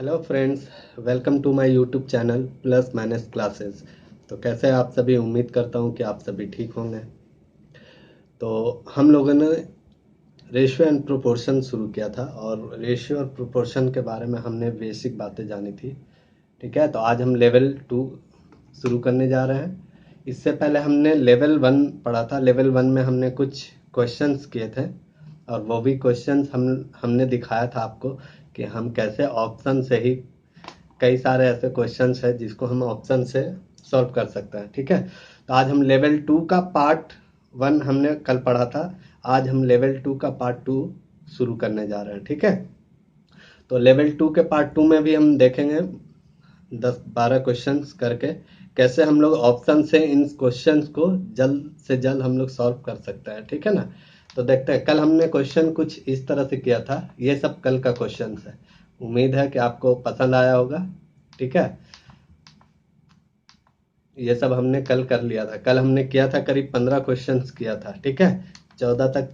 Hello friends, welcome to my YouTube channel plus minus classes. तो कैसे हैं आप सभी? उम्मीद करता हूं कि आप सभी ठीक होंगे। तो हम लोगों ने रेशियो एंड प्रोपोर्शन शुरू किया था और रेशियो और प्रोपोर्शन के बारे में हमने बेसिक बातें जानी थी। ठीक है, तो आज हम लेवल 2 शुरू करने जा रहे हैं। इससे पहले हमने लेवल 1 पढ़ा था। लेवल 1 में हमने कुछ क्वेश्चंस किए थे और वो भी क्वेश्चंस हमने दिखाया था आपको कि हम कैसे ऑप्शन से ही कई सारे ऐसे क्वेश्चंस हैं जिसको हम ऑप्शन से सॉल्व कर सकते हैं। ठीक है, तो आज हम लेवल 2 का पार्ट 1 हमने कल पढ़ा था। आज हम लेवल 2 का पार्ट 2 शुरू करने जा रहे हैं। ठीक है, तो लेवल 2 के पार्ट 2 में भी हम देखेंगे 10-12 क्वेश्चंस करके कैसे हम लोग ऑप्शन से इन क्वेश्चंस को जल्द से जल्द हम लोग सॉल्व कर सकते हैं। ठीक है ना, तो देखते हैं। कल हमने क्वेश्चन कुछ इस तरह से किया था। ये सब कल का क्वेश्चन है। उम्मीद है कि आपको पसंद आया होगा। ठीक है, ये सब हमने कल कर लिया था। कल हमने किया था करीब 15 क्वेश्चंस किया था। ठीक है, 14 तक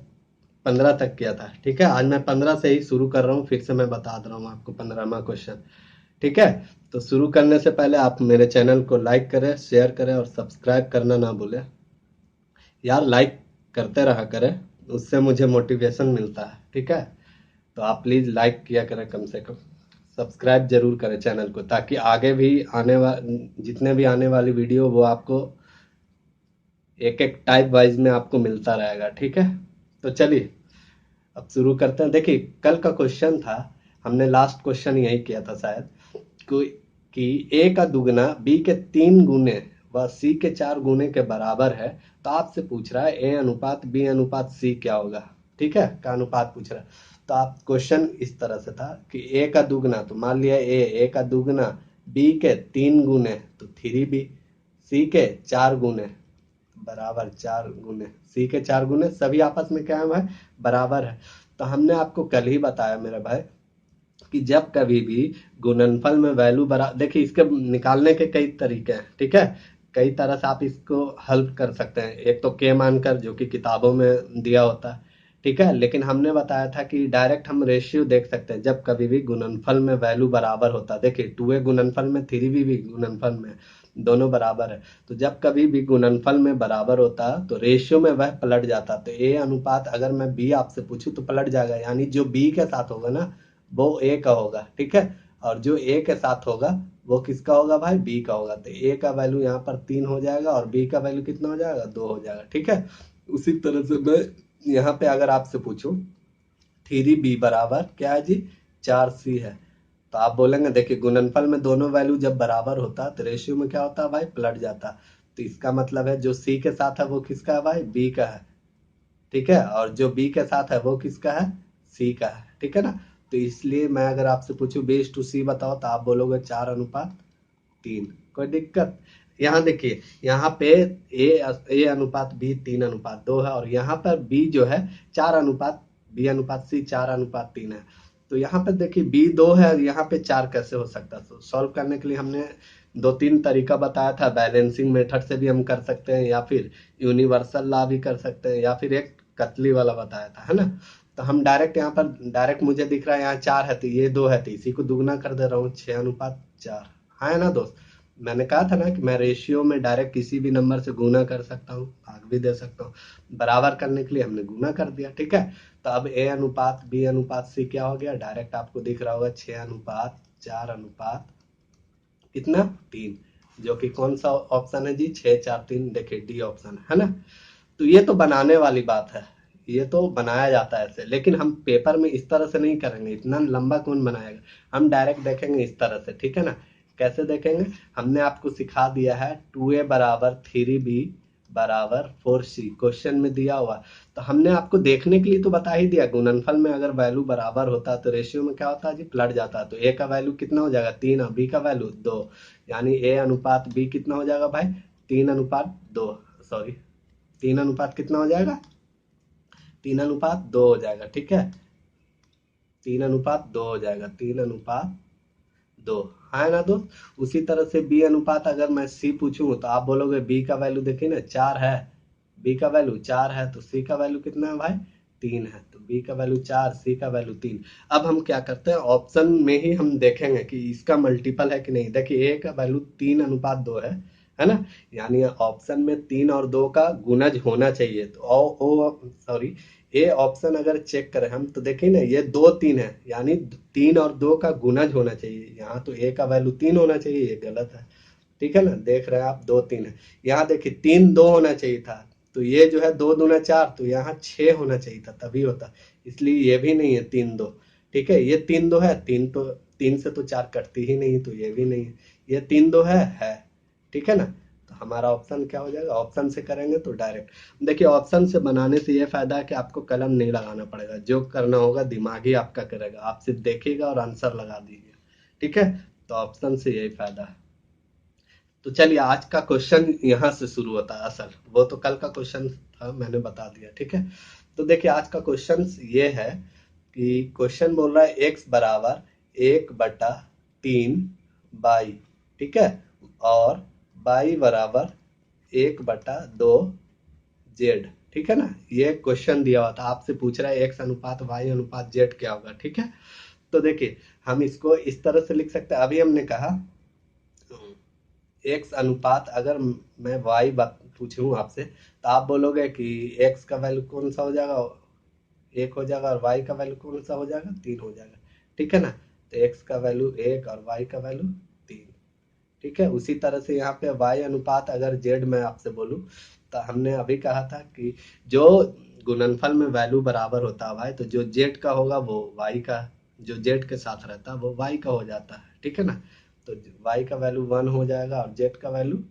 15 तक किया था। ठीक है, आज मैं 15 से ही शुरू कर रहा हूँ। फिर से मैं बता दे रहा हूँ आपको 15वां क्वेश्चन। ठीक है, तो शुरू करने से पहले आप मेरे चैनल को लाइक करें, शेयर करें और सब्सक्राइब करना ना भूलें। यार लाइक करते रहा करें, उससे मुझे मोटिवेशन मिलता है। ठीक है, तो आप प्लीज़ लाइक किया करें, कम से कम सब्सक्राइब जरूर करें चैनल को, ताकि आगे भी जितने भी आने वाली वीडियो वो आपको एक एक टाइप वाइज में आपको मिलता रहेगा। ठीक है, तो चलिए अब शुरू करते हैं। देखिए, कल का क्वेश्चन था, हमने लास्ट क्वेश्चन यही किया था शायद, कोई कि ए का दुगना बी के 3 गुने व सी के 4 गुने के बराबर है। तो आपसे पूछ रहा है ए अनुपात बी अनुपात सी क्या होगा। ठीक है, का अनुपात पूछ रहा है। तो आप क्वेश्चन इस तरह से था कि ए का दुगना, तो मान लिया ए का दुगना बी के 3 गुने तो 3b, सी के 4 गुने बराबर 4 गुने सी के 4 गुने, सभी आपस में क्या है भाई? बराबर है। तो हमने आपको कल ही बताया मेरे भाई कि जब कभी भी गुणनफल में वैल्यू बरा, देखिए इसके निकालने के कई तरीके हैं। ठीक है, कई तरह से आप इसको हल कर सकते हैं। एक तो के मानकर, जो कि किताबों में दिया होता है। ठीक है, लेकिन हमने बताया था कि डायरेक्ट हम रेशियो देख सकते हैं जब कभी भी गुणनफल में वैल्यू बराबर होता है। देखिए 2a गुणनफल में 3b भी गुणनफल में, दोनों बराबर है। तो जब कभी भी गुणनफल में बराबर होता तो रेशियो में वह पलट जाता। तो ए अनुपात अगर मैं बी आपसे पूछूं तो पलट जाएगा, यानी जो बी के साथ होगा ना वो ए का होगा। ठीक है, और जो ए के साथ होगा वो किसका होगा भाई? बी का होगा। तो ए का वैल्यू यहाँ पर 3 हो जाएगा और बी का वैल्यू कितना हो जाएगा? 2 हो जाएगा। ठीक है, उसी तरह से मैं यहाँ पे अगर आपसे पूछूं 3b बराबर क्या है जी? 4c है। तो आप बोलेंगे देखिए गुणनफल में दोनों वैल्यू जब बराबर होता तो रेशियो में क्या होता है भाई? पलट जाता। तो इसका मतलब है जो सी के साथ है वो किसका है भाई? बी का है। ठीक है, और जो बी के साथ है वो किसका है? सी का है। ठीक है ना, तो इसलिए मैं अगर आपसे पूछूं बेस टू सी बताओ तो आप बोलोगे 4:3। कोई दिक्कत? यहाँ देखिए, यहाँ पे ए अनुपात बी 3:2 है और यहाँ पर बी जो है 4 अनुपात बी अनुपात सी 4:3 है। तो यहाँ पे देखिए बी 2 है और यहाँ पे 4 कैसे हो सकता है? तो सॉल्व करने के लिए हमने 2-3 तरीका बताया था। बैलेंसिंग मेथड से भी हम कर सकते हैं, या फिर यूनिवर्सल लॉ भी कर सकते हैं, या फिर एक कतली वाला बताया था, है ना। तो हम डायरेक्ट यहाँ पर डायरेक्ट मुझे दिख रहा है यहाँ 4 है तो ये 2 है, तो इसी को दुगना कर दे रहा हूँ 6:4। हाँ है ना दोस्त? मैंने कहा था ना कि मैं रेशियो में डायरेक्ट किसी भी नंबर से गुना कर सकता हूँ, भाग भी दे सकता हूँ। बराबर करने के लिए हमने गुना कर दिया। ठीक है, तो अब ए अनुपात बी अनुपात सी क्या हो गया? डायरेक्ट आपको दिख रहा होगा 6:4 कितना? 3, जो कि कौन सा ऑप्शन है जी? 6-4-3, देखिए डी ऑप्शन है ना। तो ये तो बनाने वाली बात है, ये तो बनाया जाता है ऐसे, लेकिन हम पेपर में इस तरह से नहीं करेंगे। इतना लंबा कौन बनाएगा? हम डायरेक्ट देखेंगे इस तरह से। ठीक है ना, कैसे देखेंगे? हमने आपको सिखा दिया है 2a बराबर 3b बराबर 4c, क्वेश्चन में दिया हुआ। तो हमने आपको देखने के लिए तो बता ही दिया, गुणनफल में अगर वैल्यू बराबर होता तो रेशियो में क्या होता है जी? पलट जाता। तो ए का वैल्यू कितना हो जाएगा? 3 और बी का वैल्यू 2, यानी ए अनुपात बी कितना हो जाएगा भाई? 3:2, सॉरी 3 अनुपात कितना हो जाएगा? 3:2 हो जाएगा। ठीक है, 3:2 हो जाएगा, 3:2। हाँ है ना दोस्त? उसी तरह से बी अनुपात अगर मैं सी पूछूं तो आप बोलोगे बी का वैल्यू देखिए ना 4 है, बी का वैल्यू 4 है तो सी का वैल्यू कितना है भाई? 3 है, तो बी का वैल्यू 4, सी का वैल्यू 3। अब हम क्या करते हैं, ऑप्शन में ही हम देखेंगे कि इसका मल्टीपल है कि नहीं। देखिए ए का वैल्यू 3:2 है ना, यानी ऑप्शन में 3 और 2 का गुणज होना चाहिए। तो सॉरी, ए ऑप्शन अगर चेक करें हम तो देखिए ना, ये 2 3 है, यानी 3 और 2 का गुणज होना चाहिए। यहाँ तो ए का वैल्यू 3 होना चाहिए, ये गलत है। ठीक है ना, देख रहे हैं आप 2 3 है। यहाँ देखिए 3 2 होना चाहिए था, तो ये जो है 2 दूना 4, तो यहाँ 6 होना चाहिए था, तभी होता। इसलिए ये भी नहीं है 3 2। ठीक है, ये 3 2 है, 3 से तो 4 कटती ही नहीं, तो ये भी नहीं है। ये 3 2 है। ठीक है ना, तो हमारा ऑप्शन क्या हो जाएगा, ऑप्शन से करेंगे तो डायरेक्ट। देखिए ऑप्शन से बनाने से ये फायदा है कि आपको कलम नहीं लगाना पड़ेगा, जो करना होगा दिमाग ही आपका करेगा, आप सिर्फ देखिएगा और आंसर लगा दीजिए। ठीक है, तो ऑप्शन से यही फायदा है। तो चलिए आज का क्वेश्चन यहाँ से शुरू होता है असल, वो तो कल का क्वेश्चन था, मैंने बता दिया। ठीक है, तो देखिए आज का क्वेश्चन ये है कि क्वेश्चन बोल रहा है x बराबर 1/3 y। ठीक है, और y बराबर 1/2 z। ठीक है ना, ये क्वेश्चन दिया हुआ था, आपसे पूछ रहा है x अनुपात y अनुपात z क्या होगा। ठीक है, तो देखिए हम इसको इस तरह से लिख सकते हैं। अभी हमने कहा x अनुपात, अगर मैं y पूछूं आपसे तो आप बोलोगे कि x का वैल्यू कौन सा हो जाएगा, 1 हो जाएगा, और y का वैल्यू कौन सा हो जाएगा, 3 हो जाएगा। ठीक है ना, तो x का वैल्यू 1 और y का वैल्यू 3। ठीक है, उसी तरह से यहाँ पे y अनुपात अगर z मैं आपसे बोलूं, तो हमने अभी कहा था कि जो गुणनफल में वैल्यू बराबर होता है भाई, तो जो z का होगा वो y का, जो z के साथ रहता है वो y का हो जाता है। ठीक है ना, तो y का वैल्यू 1 हो जाएगा और z का वैल्यू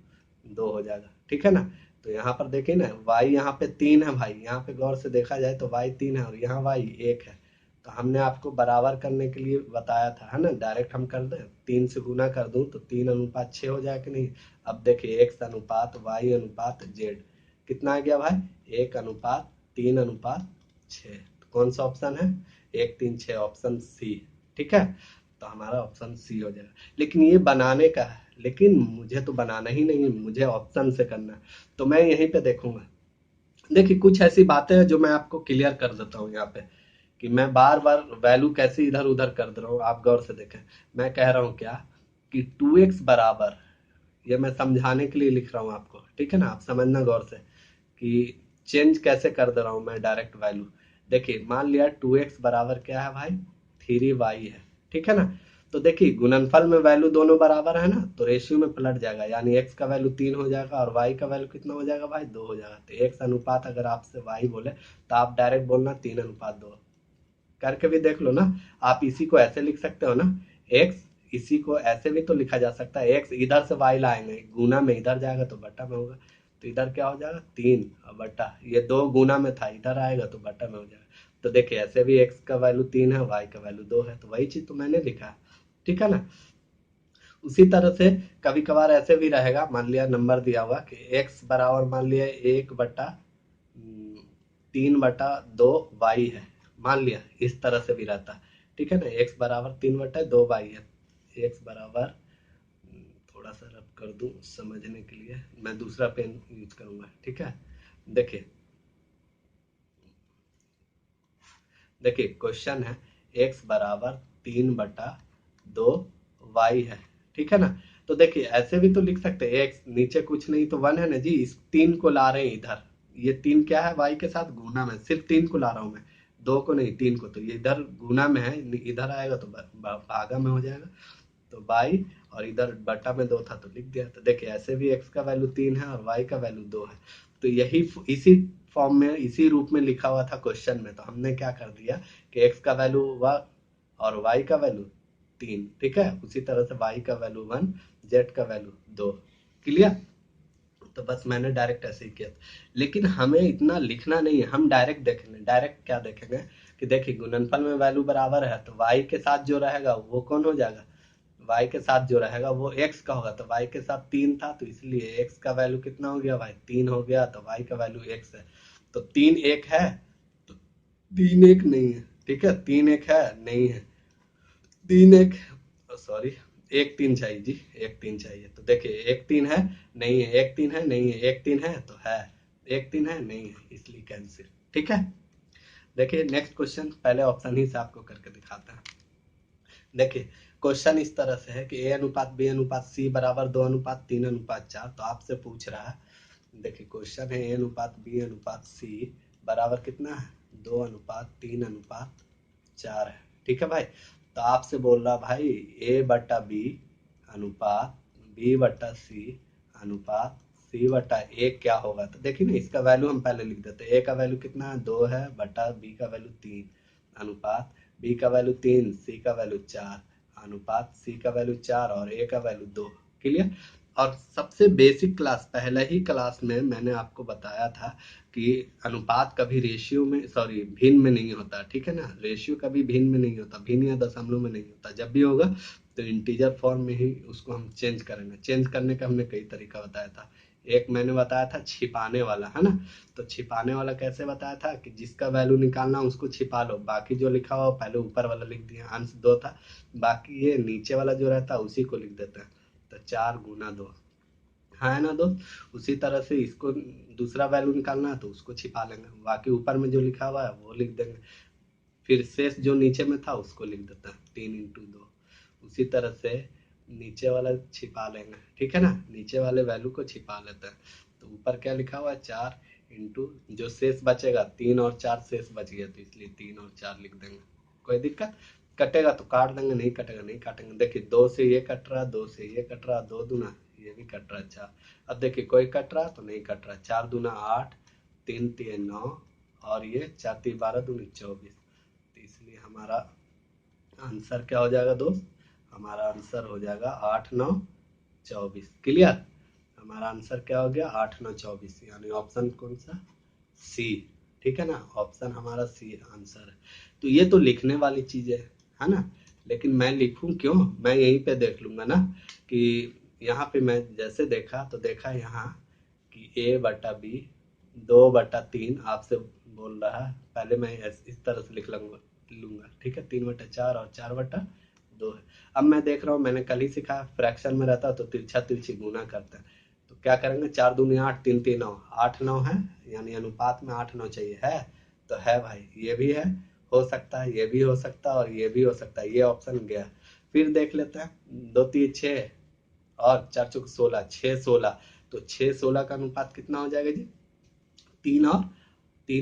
2 हो जाएगा। ठीक है ना, तो यहाँ पर देखिए ना, y यहाँ पे 3 है भाई, यहाँ पे गौर से देखा जाए तो y 3 है और यहाँ y 1 है। तो हमने आपको बराबर करने के लिए बताया था, है ना, डायरेक्ट हम कर दें, 3 से गुना कर दूं तो 3:6 हो जाए कि नहीं। अब देखिए x अनुपात y अनुपात z कितना आ गया भाई, 1:3:6। तो कौन सा ऑप्शन है, 1 3 6, ऑप्शन सी। ठीक है, तो हमारा ऑप्शन सी हो जाएगा। लेकिन ये बनाने का है, लेकिन मुझे तो बनाना ही नहीं है, मुझे ऑप्शन से करना है, तो मैं यहीं पे देखूंगा। देखिए कुछ ऐसी बातें हैं जो मैं आपको क्लियर कर देता हूँ यहाँ पे, कि मैं बार बार वैल्यू कैसे इधर उधर कर दे रहा हूँ, आप गौर से देखें। मैं कह रहा हूँ क्या, कि 2x बराबर, ये मैं समझाने के लिए लिख रहा हूँ आपको। ठीक है ना, आप समझना गौर से कि चेंज कैसे कर दे रहा हूँ मैं डायरेक्ट वैल्यू। देखिए मान लिया 2x बराबर क्या है भाई, 3y है। ठीक है ना, तो देखिए गुणनफल में वैल्यू दोनों बराबर है ना, तो रेशियो में पलट जाएगा, यानी x का वैल्यू 3 हो जाएगा और y का वैल्यू कितना हो जाएगा भाई, 2 हो जाएगा। तो x अनुपात अगर आपसे y बोले तो आप डायरेक्ट बोलना 3:2 करके भी देख लो ना। आप इसी को ऐसे लिख सकते हो ना, x, इसी को ऐसे भी तो लिखा जा सकता है, x इधर से y लाएंगे, गुना में इधर जाएगा तो बटा में होगा, तो इधर क्या हो जाएगा 3 और बटा, ये 2 गुना में था, इधर आएगा तो बटा में हो जाएगा। तो देखिए ऐसे भी x का वैल्यू 3 है, y का वैल्यू 2 है, तो वही चीज तो मैंने लिखा है। ठीक है ना, उसी तरह से कभी कभार ऐसे भी रहेगा, मान लिया नंबर दिया हुआ कि x बराबर मान लिया 1/3/2 y है, मान लिया इस तरह से भी रहता है। ठीक है ना, x बराबर 3/2 y है, x बराबर, थोड़ा सा रब कर दूं समझने के लिए, मैं दूसरा पेन यूज करूंगा। ठीक है, देखिए देखिए क्वेश्चन है x बराबर 3/2 y है। ठीक है ना, तो देखिए ऐसे भी तो लिख सकते हैं, x नीचे कुछ नहीं तो 1 है ना जी, इस 3 को ला रहे हैं इधर, ये 3 क्या है, y के साथ गुना में, सिर्फ 3 को ला रहा हूं मैं, 2 को नहीं 3 को, तो ये इधर गुना में है, इधर आएगा तो भागा में हो जाएगा, तो y, और इधर बटा में 2 था तो लिख दिया। तो देखिए ऐसे भी x का वैल्यू 3 है और y का वैल्यू 2 है, तो यही इसी फॉर्म में, इसी रूप में लिखा हुआ था क्वेश्चन में, तो हमने क्या कर दिया कि x का वैल्यू 1 और y का वैल्यू 3। ठीक है, उसी तरह से y का वैल्यू 1, z का वैल्यू 2। क्लियर, तो बस मैंने डायरेक्ट ऐसे ही किया था। लेकिन हमें इतना लिखना नहीं है, हम डायरेक्ट देखेंगे। डायरेक्ट क्या देखेंगे कि देखिए गुणनफल में वैल्यू बराबर है, तो y के साथ जो रहेगा वो कौन हो जाएगा, y के साथ जो रहेगा वो x का होगा, तो y के साथ 3 था तो इसलिए x का वैल्यू कितना हो गया भाई, 3 हो गया, तो y का वैल्यू x है। तो 3 1 है, तो 3 1 नहीं है। ठीक है, 3 1 है नहीं है, 3 1, सॉरी 1 3 चाहिए जी, 1 3 चाहिए। तो देखिए 1 3 है नहीं है, 1 3 है नहीं है, 1 3 है तो है, 1 3 है नहीं है, इसलिए कैंसिल। ठीक है, देखिए नेक्स्ट क्वेश्चन, पहले ऑप्शन ही से आपको करके दिखाते हैं। देखिए क्वेश्चन इस तरह से है कि ए अनुपात बी अनुपात सी बराबर 2:3:4। तो आपसे पूछ रहा है, देखिए क्वेश्चन है ए अनुपात बी अनुपात सी बराबर कितना है, 2:3:4 है। ठीक है भाई, तो आपसे बोल रहा भाई ए बटा बी अनुपात बी बटा सी अनुपात सी बटा ए क्या होगा। तो देखिए ना, इसका वैल्यू हम पहले लिख देते हैं। ए का वैल्यू कितना है, 2 है, बटा बी का वैल्यू 3 अनुपात बी का वैल्यू 3, सी का वैल्यू 4 अनुपात सी का वैल्यू 4 और ए का वैल्यू 2। क्लियर। और सबसे बेसिक क्लास, पहले ही क्लास में मैंने आपको बताया था कि अनुपात कभी रेशियो में, सॉरी भिन्न में नहीं होता। ठीक है ना, रेशियो कभी भिन्न में नहीं होता, भिन्न या दशमलव में नहीं होता। जब भी होगा तो इंटीजर फॉर्म में ही उसको हम चेंज करेंगे। चेंज करने का हमने कई तरीका बताया था। एक मैंने बताया था छिपाने वाला, है ना। तो छिपाने वाला कैसे बताया था कि जिसका वैल्यू निकालना उसको छिपा लो, बाकी जो लिखा हुआ पहले ऊपर वाला लिख दिया, अंश 2 था, बाकी ये नीचे वाला जो रहता है उसी को लिख देते हैं। तो 4 गुना 2, हाँ है ना दोस्त। उसी तरह से इसको दूसरा वैल्यू निकालना है तो उसको छिपा लेंगे, बाकी ऊपर में जो लिखा हुआ है वो लिख देंगे। फिर शेष जो नीचे में था उसको लिख देते हैं 3 × 2। उसी तरह से नीचे वाला छिपा लेंगे। ठीक है ना, नीचे वाले वैल्यू को छिपा लेते हैं। तो ऊपर क्या लिखा हुआ है, 4 इंटू जो शेष बचेगा, 3 और 4 शेष बच गया तो इसलिए 3 और 4 लिख देंगे। कोई दिक्कत, कटेगा तो काट देंगे, नहीं कटेगा नहीं काटेंगे। देखिए 2 से ये कट रहा, 2 से ये कट रहा, 2 दूना ये भी कट रहा 4। अब देखिए कोई कट रहा तो नहीं कट रहा, 4 दूना 8, 3 3 9 और ये 4 3 12 दूनी 24। तो इसलिए हमारा आंसर क्या हो जाएगा दोस्त, हमारा आंसर हो जाएगा 8 9 24। क्लियर। हमारा आंसर क्या हो गया, 8 9 24, यानी ऑप्शन कौन सा, सी। ठीक है ना, ऑप्शन हमारा सी आंसर है। तो ये तो लिखने वाली चीज है ना। लेकिन मैं लिखूं क्यों, मैं यहीं पे देख लूंगा ना कि यहाँ पे मैं जैसे देखा तो देखा यहाँ कि ए बटा बी 2/3 आपसे बोल रहा है, पहले मैं इस तरह से लिख लूंगा। ठीक है, 3/4 और 4/2 है। अब मैं देख रहा हूँ, मैंने कल ही सीखा फ्रैक्शन में रहता तो तिरछा तिरछी गुना करते हैं। तो क्या करेंगे, 4 दूनी 8, 3 3 9, 8 9 है, यानी अनुपात में 8 9 चाहिए है। तो है भाई, ये भी है, हो सकता है, ये भी हो सकता है और ये भी हो सकता है, ये ऑप्शन गया। फिर देख लेते हैं, 2 3 6 और 4 चौक 16, 6 16। तो 6 16 का अनुपात कितना हो जाएगा जी, 3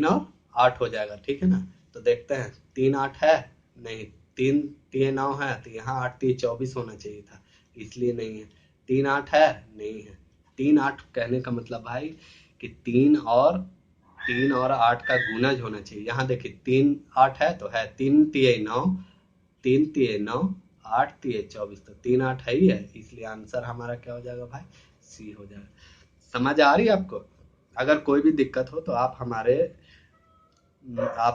और 8 हो जाएगा। ठीक है ना, तो देखते हैं 3 8 है, नहीं, 3 3 9 है, तो यहाँ 8 3 24 होना चाहिए था, इसलिए नहीं है। 3 8 है, नहीं है। 3 8 कहने का मतलब भाई कि 3 और 8 का गुणज होना चाहिए। यहाँ देखिए 3 8 है तो है, 3 3 9, 3 3 9, 8 3 24, तो 3 8 है ही है, इसलिए आंसर हमारा क्या हो जाएगा भाई, सी हो जाएगा। समझ आ रही है आपको। अगर कोई भी दिक्कत हो तो आप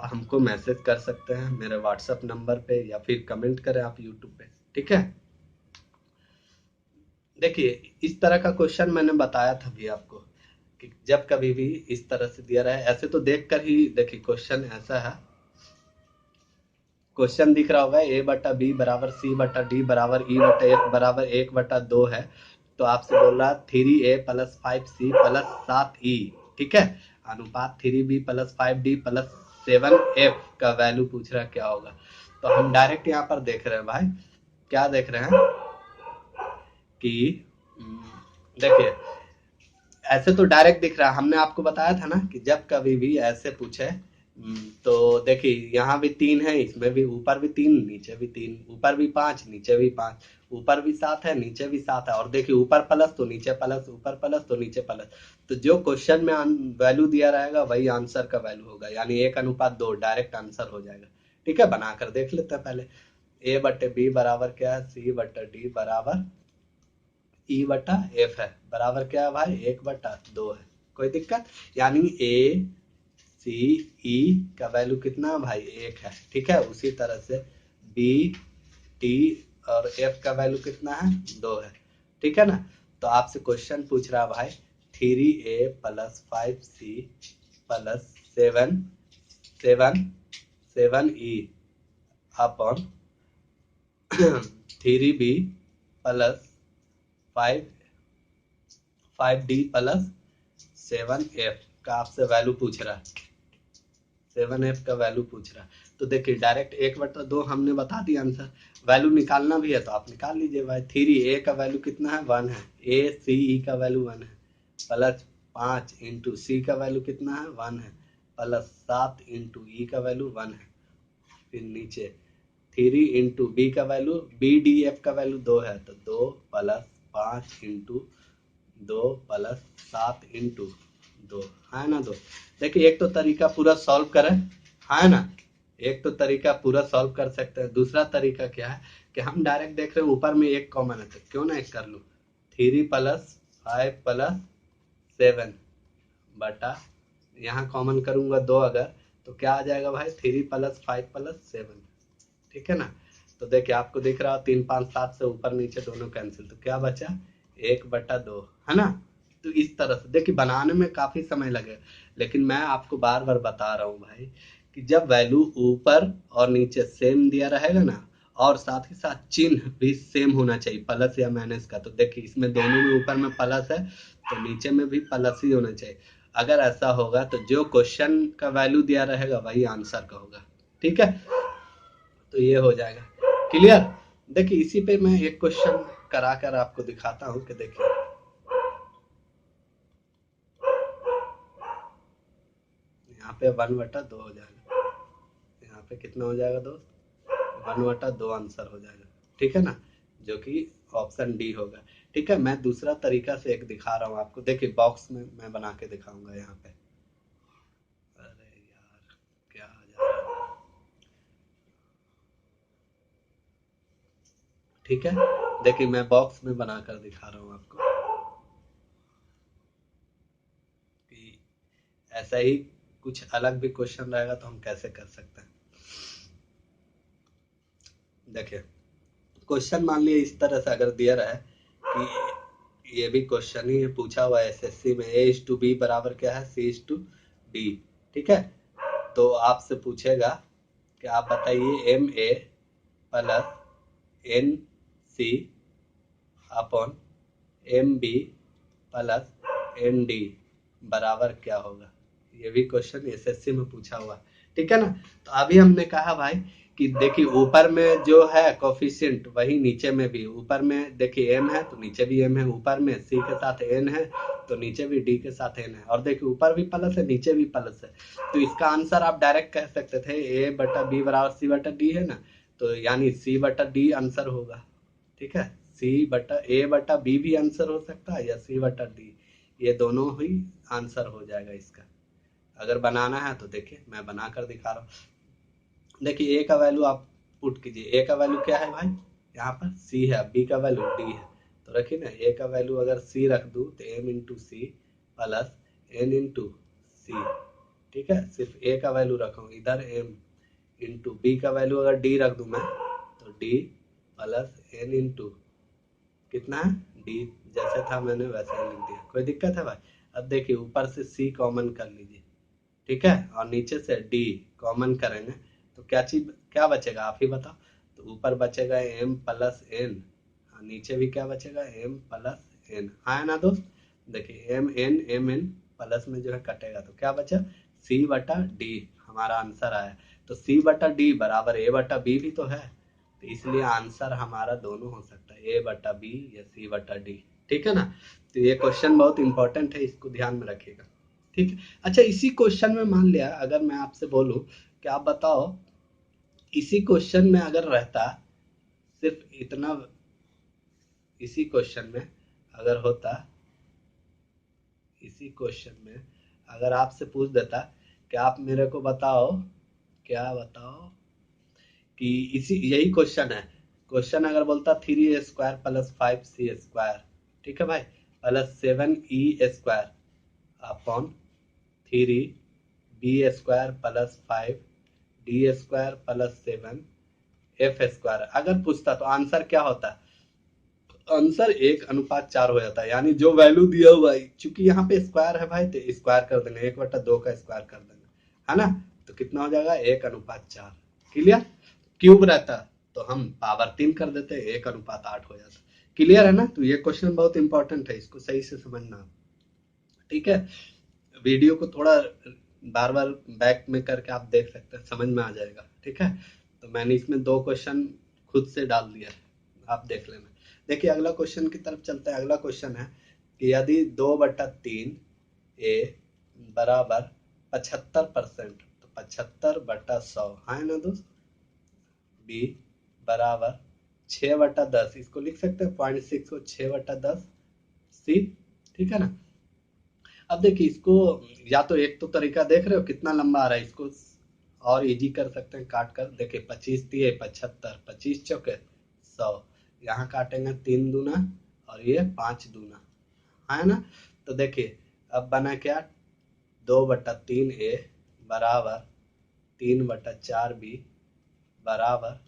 हमको मैसेज कर सकते हैं मेरे व्हाट्सएप नंबर पे, या फिर कमेंट करें आप यूट्यूब पे। ठीक है, देखिए इस तरह का क्वेश्चन मैंने बताया था भी आपको कि जब कभी भी इस तरह से दिया रहा है, ऐसे तो देख कर ही देखिए क्वेश्चन ऐसा है, क्वेश्चन दिख रहा होगा ए बटा बी बराबर सी बटा डी बराबर ई बटा एफ बराबर 1/2 है। तो आपसे बोल रहा है 3a + 5c + 7e। ठीक है, अनुपात 3b + 5d + 7f का वैल्यू पूछ रहा है क्या होगा। तो हम डायरेक्ट यहाँ पर देख रहे हैं भाई, क्या देख रहे हैं कि देखिए ऐसे तो डायरेक्ट दिख रहा है, हमने आपको बताया था ना कि जब कभी भी ऐसे पूछे तो देखिए यहाँ भी 3 है, इसमें भी ऊपर भी 3 नीचे भी 3, ऊपर भी 5 नीचे भी 5, ऊपर भी 7 है नीचे भी 7 है, और देखिए ऊपर प्लस तो नीचे प्लस, ऊपर प्लस तो नीचे प्लस। तो जो क्वेश्चन में वैल्यू दिया रहेगा वही आंसर का वैल्यू होगा, यानी 1:2 डायरेक्ट आंसर हो जाएगा। ठीक है, बनाकर देख लेते हैं पहले। ए बटे बी बराबर क्या है, सी बटा डी बराबर ई बटा एफ है, बराबर क्या है भाई, 1/2 है। कोई दिक्कत, यानी ए सी ई का वैल्यू कितना है भाई, 1 है। ठीक है, उसी तरह से बी टी और एफ का वैल्यू कितना है, 2 है। ठीक है ना, तो आपसे क्वेश्चन पूछ रहा है भाई 3a + 5c + 7e upon 3b + 5d + 7f का आपसे वैल्यू पूछ रहा है, 7f का वैल्यू पूछ रहा है। तो देखिए डायरेक्ट 1/2 हमने बता दिया आंसर। वैल्यू निकालना भी है तो आप निकाल लीजिए भाई। 3a का वैल्यू कितना है 1 है, a c e का वैल्यू 1 है, प्लस 5 इंटू c का वैल्यू कितना है 1 है, प्लस 7 इंटू e का वैल्यू 1 है। फिर नीचे 3 इंटू बी का वैल्यू, बी डी एफ का वैल्यू 2 है, तो 2 प्लस 5 इंटू 2 प्लस 7 इंटू 2 है ना 2। देखिए एक तो तरीका पूरा सॉल्व करें, है ना, एक तो तरीका पूरा सॉल्व कर सकते हैं। दूसरा तरीका क्या है कि हम डायरेक्ट देख रहे हैं ऊपर में एक कॉमन है, तो क्यों ना एक कर लूँ। 3 प्लस 5 प्लस 7 बटा, यहाँ कॉमन करूंगा 2 अगर, तो क्या आ जाएगा भाई 3 प्लस 5 प्लस 7, ठीक है ना। तो देखिए आपको दिख रहा है 3 5 7 से ऊपर नीचे दोनों कैंसिल, तो क्या बचा 1/2, है ना। तो इस तरह से देखिए बनाने में काफी समय लगे, लेकिन मैं आपको बार बार बता रहा हूँ भाई कि जब वैल्यू ऊपर और नीचे सेम दिया रहेगा ना, और साथ ही साथ चिन्ह भी सेम होना चाहिए, प्लस या माइनस का। तो देखिए इसमें दोनों में ऊपर में प्लस है तो नीचे में भी प्लस ही होना चाहिए। अगर ऐसा होगा तो जो क्वेश्चन का वैल्यू दिया रहेगा वही आंसर का होगा, ठीक है। तो ये हो जाएगा क्लियर। देखिए इसी पे मैं एक क्वेश्चन करा कर आपको दिखाता हूँ कि देखिए यहाँ पे 1/2 हो जाएगा, यहाँ पे कितना हो जाएगा दोस्त 1/2 आंसर हो जाएगा, ठीक है ना, जो कि ऑप्शन डी होगा। ठीक है, मैं दूसरा तरीका से एक दिखा रहा हूँ आपको। देखिए बॉक्स में मैं बना के दिखाऊंगा यहाँ पे। अरे यार क्या आ जा रहा है, ठीक है। देखिए मैं बॉक्स में बनाकर दिखा रहा हूँ आपको कि ऐसा ही कुछ अलग भी क्वेश्चन रहेगा तो हम कैसे कर सकते हैं। देखिए क्वेश्चन मान लिए इस तरह से अगर दिया रहा है कि ये भी क्वेश्चन ही पूछा हुआ है एसएससी में, a/b बराबर क्या है c/d, ठीक है। तो आपसे पूछेगा कि आप बताइए ma plus nc upon mb plus nd बराबर क्या होगा। ये भी क्वेश्चन एसएससी में पूछा हुआ, ठीक है ना। तो अभी हमने कहा भाई कि देखिए ऊपर में जो है कोफिशिएंट वही नीचे में भी, ऊपर में देखिए m है तो नीचे भी m है, ऊपर में c के साथ n है तो नीचे भी d के साथ n है, और देखिए ऊपर भी प्लस है नीचे भी प्लस है। तो इसका आंसर आप डायरेक्ट कह सकते थे a/b बराबर c/d है ना, तो यानी c/d आंसर होगा, ठीक है। a/b भी आंसर हो सकता है या c/d, ये दोनों ही आंसर हो जाएगा इसका। अगर बनाना है तो देखिए मैं बना कर दिखा रहा हूँ। देखिए a का वैल्यू आप पुट कीजिए, a का वैल्यू क्या है भाई यहाँ पर c है, b का वैल्यू d है, तो रखिए ना a का वैल्यू अगर c रख दूँ तो m into C plus n into C, ठीक है। सिर्फ a का वैल्यू रखा हूँ इधर, m इंटू b का वैल्यू अगर d रख दूँ मैं तो d प्लस n इंटू कितना है d, जैसे था मैंने वैसा ही लिख दिया, कोई दिक्कत है भाई। अब देखिए ऊपर से c कॉमन कर लीजिए, ठीक है, और नीचे से d कॉमन करेंगे तो क्या चीज क्या बचेगा आप ही बताओ। तो ऊपर बचेगा m प्लस n, नीचे भी क्या बचेगा m प्लस n, हाँ ना दोस्त। देखिए m n प्लस में जो है कटेगा तो क्या बचा c/d हमारा आंसर आया। तो c/d बराबर a/b भी तो है, तो इसलिए आंसर हमारा दोनों हो सकता है a/b या c/d, ठीक है ना। तो ये क्वेश्चन बहुत इंपॉर्टेंट है, इसको ध्यान में रखिएगा, ठीक है। अच्छा इसी क्वेश्चन में मान लिया अगर मैं आपसे बोलूं कि आप बताओ इसी क्वेश्चन में अगर रहता सिर्फ इतना, इसी क्वेश्चन में अगर होता, इसी क्वेश्चन में अगर आपसे पूछ देता कि आप मेरे को बताओ, क्या बताओ कि इसी यही क्वेश्चन है, क्वेश्चन अगर बोलता 3a² प्लस 5c², ठीक है भाई, plus 7e² upon 3b² plus 5d² plus 7f², अगर पूछता तो आंसर क्या होता, आंसर 1:4 हो जाता है। यानी जो वैल्यू दिया हुआ है, चूंकि यहाँ पे स्क्वायर है भाई तो स्क्वायर कर देंगे, 1/2 का स्क्वायर कर देंगे, है ना, तो कितना हो जाएगा 1:4। क्लियर, क्यूब रहता तो हम पावर 3 कर देते, 1:8 हो जाता। क्लियर है ना। तो ये क्वेश्चन बहुत इंपॉर्टेंट है, इसको सही से समझना, ठीक है। वीडियो को थोड़ा बार बार बैक में करके आप देख सकते हैं, समझ में आ जाएगा। ठीक है, तो मैंने इसमें 2 क्वेश्चन खुद से डाल दिया है, आप देख लेना। देखिए अगला क्वेश्चन की तरफ चलते हैं। अगला क्वेश्चन है कि यदि 2/3 ए बराबर 75%, तो 75/100 है ना दोस्त। बी बराबर 6/10, इसको लिख सकते हैं 0.6 को 6/10 सी। ठीक है ना। अब देखिए इसको, या तो एक तो तरीका देख रहे हो कितना लंबा आ रहा है, इसको और इजी कर सकते हैं काट कर। देखिए 25 दिए 75, 25 चौके 100, यहाँ काटेंगे 3 दूना और ये 5 दूना, है ना। तो देखिए अब बना क्या, 2/3 ए बराबर 3/4 बी बराबर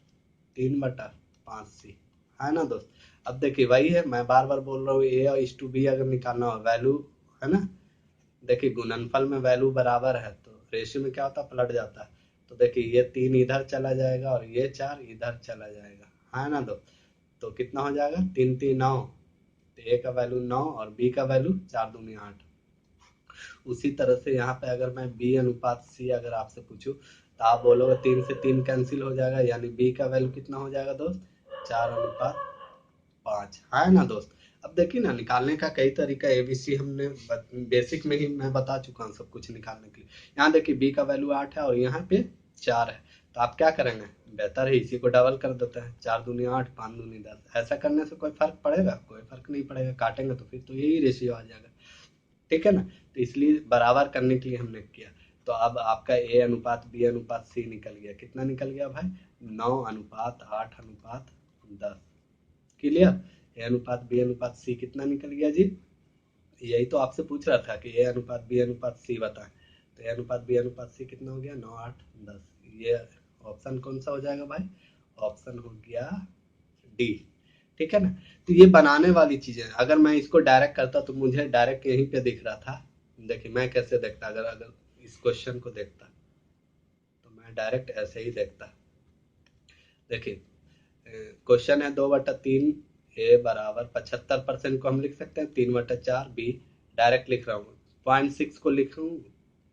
3/5 सी, है ना दोस्त। अब देखिए वही है, मैं बार बार बोल रहा हूँ, ए और इस टू बी अगर निकालना हो वैल्यू, है ना। देखिए गुणनफल में वैल्यू बराबर है तो रेशियो में क्या होता है, पलट जाता है। तो देखिए ये 3 इधर चला जाएगा और ये 4 इधर चला जाएगा, है ना दोस्त। तो कितना हो जाएगा, 3 3 9, तो ए का वैल्यू 9 और बी का वैल्यू 4 दूनी 8। उसी तरह से यहाँ पे अगर मैं बी अनुपात सी अगर आपसे पूछूं तो आप बोलोगे 3 से 3 कैंसिल हो जाएगा, यानी बी का वैल्यू कितना हो जाएगा दोस्त, 4/5, है ना दोस्त। अब देखिए ना, निकालने का कई तरीका, एबीसी हमने बेसिक में ही मैं बता चुका हूँ सब कुछ निकालने के लिए। यहाँ देखिए बी का वैल्यू 8 है और यहाँ पे 4 है, तो आप क्या करेंगे, बेहतर है इसी को डबल कर देते हैं, 4 दूनी 8 5 दूनी 10। ऐसा करने से कोई फर्क पड़ेगा, कोई फर्क नहीं पड़ेगा, काटेंगे तो फिर तो यही रेशियो आ जाएगा। ठीक है ना। तो इसलिए बराबर करने के लिए हमने किया। तो अब आपका ए अनुपात बी अनुपात सी निकल गया, कितना निकल गया भाई, 9:8:10। क्लियर। ए अनुपात बी अनुपात सी कितना निकल गया जी, यही तो आपसे पूछ रहा था कि ए अनुपात बी अनुपात सी बताएं। तो ए अनुपात बी अनुपात सी कितना हो गया, 9:8:10। ये ऑप्शन कौन सा हो जाएगा भाई, ऑप्शन हो गया डी। ठीक है ना। तो ये बनाने वाली चीजें, अगर मैं इसको डायरेक्ट करता तो मुझे डायरेक्ट यहीं पे दिख रहा था। देखिए मैं कैसे देखता, अगर अगर इस क्वेश्चन को देखता तो मैं डायरेक्ट ऐसे ही देखता। देखिए क्वेश्चन है 2/3 ए बराबर 75% को हम लिख सकते हैं 3/4 बी, डायरेक्ट लिख रहा हूँ 0.6 को लिख रहा हूँ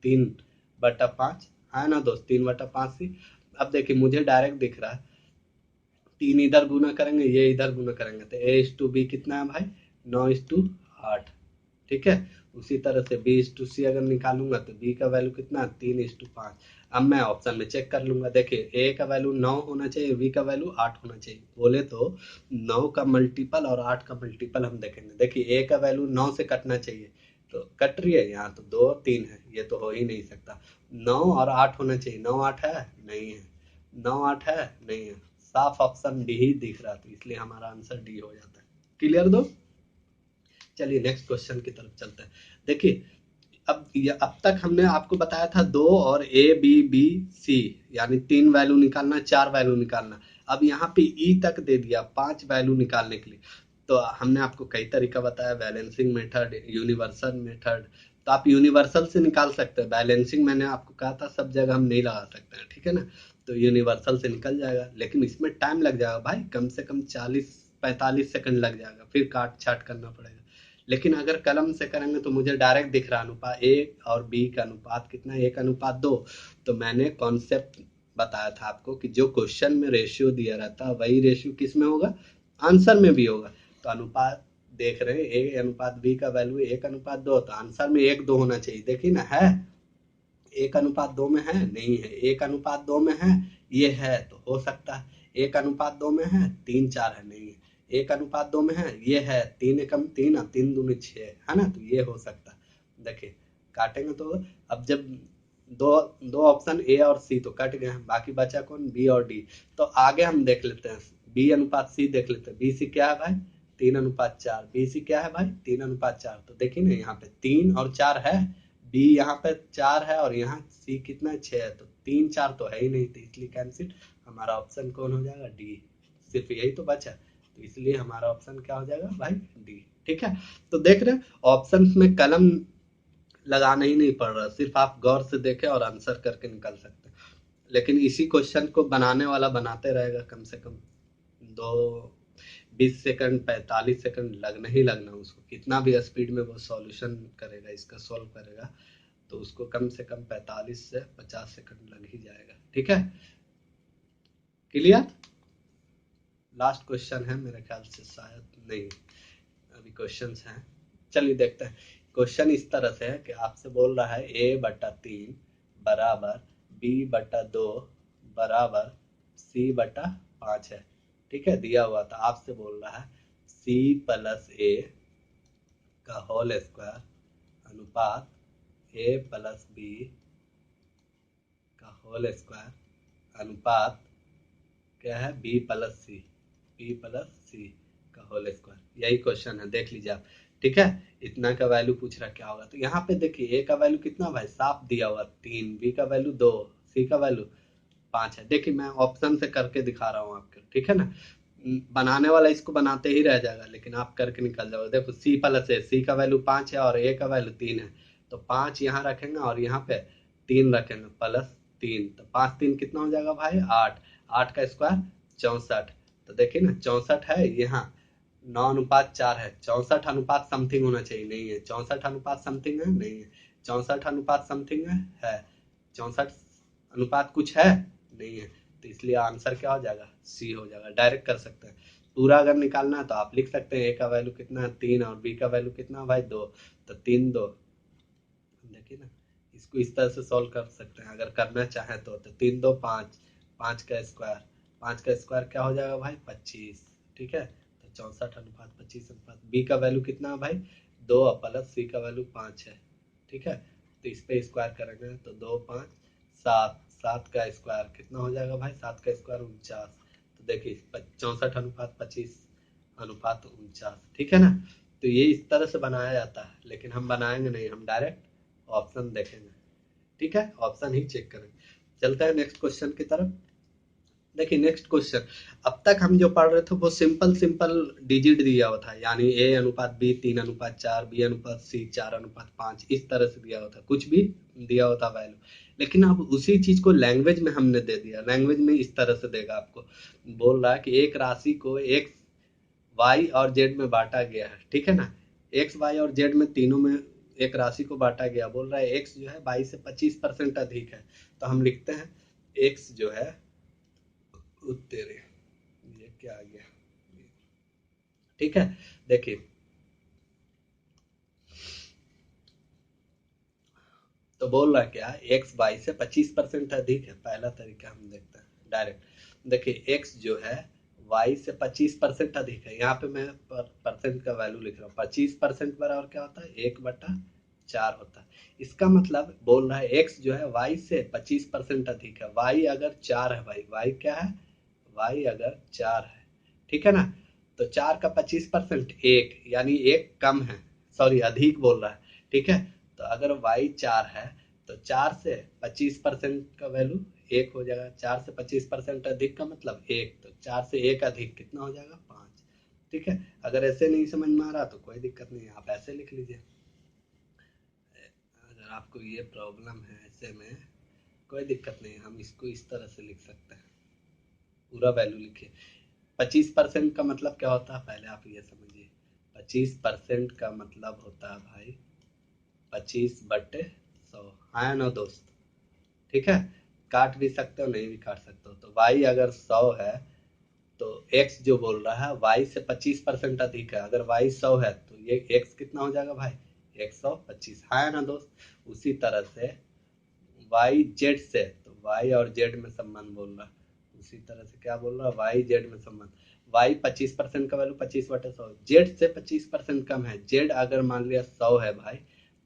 3/5, है ना दोस्त, 3/5 सी। अब देखिए मुझे डायरेक्ट दिख रहा है, 3 इधर गुना करेंगे ये इधर गुना करेंगे तो ए इस टू बी कितना है भाई, 9:8। ठीक है। उसी तरह से बी इस टू सी अगर निकालूंगा तो बी का वैल्यू कितना है, 3:5। अब मैं ऑप्शन में चेक कर लूंगा, देखिए ए का वैल्यू 9 होना चाहिए, बी का वैल्यू 8 होना चाहिए। बोले तो 9 का मल्टीपल और 8 का मल्टीपल हम देखेंगे। देखिए ए का वैल्यू 9 से कटना चाहिए, तो कट रही है यहाँ, तो 2 3 है, ये तो हो ही नहीं सकता। 9 और 8 होना चाहिए, 9 8 है नहीं है, 9 8 है नहीं है, साफ ऑप्शन डी ही दिख रहा, तो इसलिए हमारा आंसर डी हो जाता है। क्लियर दो। चलिए नेक्स्ट क्वेश्चन की तरफ चलते हैं। देखिए अब तक हमने आपको बताया था 2 और ए बी बी सी, यानी 3 वैल्यू निकालना, 4 वैल्यू निकालना। अब यहाँ पे ई तक दे दिया 5 वैल्यू निकालने के लिए। तो हमने आपको कई तरीका बताया, बैलेंसिंग मेथड, यूनिवर्सल मेथड। तो आप यूनिवर्सल से निकाल सकते हैं, बैलेंसिंग मैंने आपको कहा था सब जगह हम नहीं लगा सकते हैं, ठीक है ना। तो यूनिवर्सल से निकल जाएगा, लेकिन इसमें टाइम लग जाएगा भाई, कम से कम 40-45 सेकंड लग जाएगा, फिर काट छाट करना पड़ेगा। लेकिन अगर कलम से करेंगे तो मुझे डायरेक्ट दिख रहा अनुपात ए और बी का अनुपात कितना है, 1:2। तो मैंने कॉन्सेप्ट बताया था आपको कि जो क्वेश्चन में रेशियो दिया रहता है वही रेशियो किस में होगा, आंसर में भी होगा। तो अनुपात देख रहे हैं, ए अनुपात बी का वैल्यू 1:2, तो आंसर में 1:2 होना चाहिए। देखिए ना, है 1:2 में है नहीं है, 1:2 में है ये है तो हो सकता है, 1:2 में है 3 4 है नहीं है, 1:2 में है ये है 3 एकम 3 और 3 दूनी 6, है ना, तो ये हो सकता है। देखिए काटेंगे तो अब जब दो दो ऑप्शन ए और सी तो कट गए, बाकी बचा कौन, बी और डी। तो आगे हम देख लेते हैं, बी अनुपात सी देख लेते हैं। बी सी क्या है भाई, 3:4। बी सी क्या है भाई, 3:4। तो देखिए ना यहाँ पे 3 और 4 है, बी यहाँ पे 4 है और यहाँ सी कितना है 6 है, तो 3 4 तो है ही नहीं, तो इसलिए कैंसिल। हमारा ऑप्शन कौन हो जाएगा, डी। सिर्फ यही तो बचा, तो इसलिए हमारा ऑप्शन क्या हो जाएगा भाई, डी। ठीक है। तो देख रहे हैं ऑप्शन में कलम लगाना ही नहीं पड़ रहा, सिर्फ आप गौर से देखें और आंसर करके निकाल सकते हैं। लेकिन इसी क्वेश्चन को बनाने वाला बनाते रहेगा, कम से कम 20 सेकंड 45 सेकंड लगना ही लगना उसको, कितना भी स्पीड में वो सॉल्यूशन करेगा, इसका सॉल्व करेगा। तो उसको कम से कम 45 से 50 सेकंड लग ही जाएगा। ठीक है, क्लियर। लास्ट क्वेश्चन है मेरे ख्याल से, शायद नहीं, अभी क्वेश्चंस हैं, चलिए देखते हैं। क्वेश्चन इस तरह से है कि आपसे बोल रहा है a/3 बराबर b/2 बराबर c/5 है। ठीक है, दिया हुआ था, आपसे बोल रहा है c प्लस a का होल स्क्वायर अनुपात a प्लस b का होल स्क्वायर अनुपात क्या है, b प्लस c का होल स्क्वायर। यही क्वेश्चन है, देख लीजिए आप। ठीक है, इतना का वैल्यू पूछ रहा क्या होगा। तो यहाँ पे देखिए a का वैल्यू कितना भाई, साफ दिया हुआ 3, b का वैल्यू 2, c का वैल्यू 5 है। देखिए मैं ऑप्शन से करके दिखा रहा हूँ आपको, ठीक है ना। बनाने वाला इसको बनाते ही रह जाएगा, लेकिन आप करके निकल जाओगे। देखो c प्लस a, c का वैल्यू 5 है और a का वैल्यू 3 है, तो 5 यहाँ रखेंगे और यहाँ पे 3 रखेंगे प्लस 3, तो 5 3 कितना हो जाएगा भाई, 8। 8 का स्क्वायर 64। तो देखिए ना 64 है, यहाँ 9:4 है। 64 अनुपात समथिंग होना चाहिए, नहीं है। 64 अनुपात समथिंग है, नहीं है। 64 अनुपात समथिंग है। 64 अनुपात कुछ है, नहीं है। तो इसलिए आंसर क्या हो जाएगा, सी हो जाएगा। डायरेक्ट कर सकते हैं। पूरा अगर निकालना है तो आप लिख सकते हैं, ए का वैल्यू कितना है 3 और बी का वैल्यू कितना है भाई 2, तो 3 2। देखिए ना, इसको इस तरह से सॉल्व कर सकते हैं अगर करना चाहे तो 3 2 5, 5 का स्क्वायर, 5 का स्क्वायर क्या हो जाएगा भाई 25। ठीक है, तो 64 अनुपात 25 अनुपात बी का वैल्यू कितना है भाई 2 प्लस सी का वैल्यू 5 है। ठीक है, तो इस पे स्क्वायर करेंगे तो 2 5 7, 7 का स्क्वायर कितना हो जाएगा भाई, 7 का स्क्वायर 49। तो देखिए 64 अनुपात 25 अनुपात 49। ठीक है ना, तो ये इस तरह से बनाया जाता है, लेकिन हम बनाएंगे नहीं, हम डायरेक्ट ऑप्शन देखेंगे। ठीक है, ऑप्शन ही चेक करेंगे। चलते हैं नेक्स्ट क्वेश्चन की तरफ। देखिए नेक्स्ट क्वेश्चन, अब तक हम जो पढ़ रहे थे वो सिंपल सिंपल डिजिट दिया हुआ था, यानी a अनुपात b 3:4, b अनुपात c 4:5, इस तरह से दिया हुआ था, कुछ भी दिया हुआ था वैल्यू। लेकिन अब उसी चीज को लैंग्वेज में हमने दे दिया। लैंग्वेज में इस तरह से देगा आपको, बोल रहा है कि एक राशि को x y और z में बांटा गया है। ठीक है ना, x y और z में तीनों में एक राशि को बांटा गया। बोल रहा है x जो है y से 25% अधिक है। तो हम लिखते हैं x जो है, तेरे ये क्या आ गया। ठीक है, देखिए तो बोल रहा है क्या, x y से 25% अधिक है। पहला तरीका हम देखते हैं डायरेक्ट। देखिए x जो है y से 25% अधिक है। यहाँ पे मैं परसेंट का वैल्यू लिख रहा हूँ। 25% बराबर क्या होता है, 1/4 होता है। इसका मतलब बोल रहा है x जो है y से 25% अधिक है। y अगर 4 है भाई, y क्या है, y अगर 4 है, ठीक है ना, तो 4 का 25% 1, यानी 1 कम है, सॉरी अधिक बोल रहा है। ठीक है, तो अगर y 4 है तो 4 से 25% का वैल्यू 1 हो जाएगा। 4 से 25% अधिक का मतलब 1, तो 4 से 1 अधिक कितना हो जाएगा 5। ठीक है, अगर ऐसे नहीं समझ में आ रहा तो कोई दिक्कत नहीं है, आप ऐसे लिख लीजिए। अगर आपको ये प्रॉब्लम है ऐसे में, कोई दिक्कत नहीं है, हम इसको इस तरह से लिख सकते हैं। पूरा वैल्यू लिखिए। 25% का मतलब क्या होता है, पहले आप ये समझिए। 25% का मतलब होता है भाई 25/100, है ना दोस्त। ठीक है, काट भी सकते हो, नहीं भी काट सकते हो। तो y अगर 100 है तो x जो बोल रहा है y से 25% अधिक है। अगर y 100 है तो ये x कितना हो जाएगा भाई, 125, है ना दोस्त। उसी तरह से y z से, तो y और z में संबंध बोल रहा है। उसी तरह से क्या बोल रहा है, y z में संबंध। y 25% का वैल्यू 25/100, z से 25% कम है। z अगर मान लिया 100 है भाई,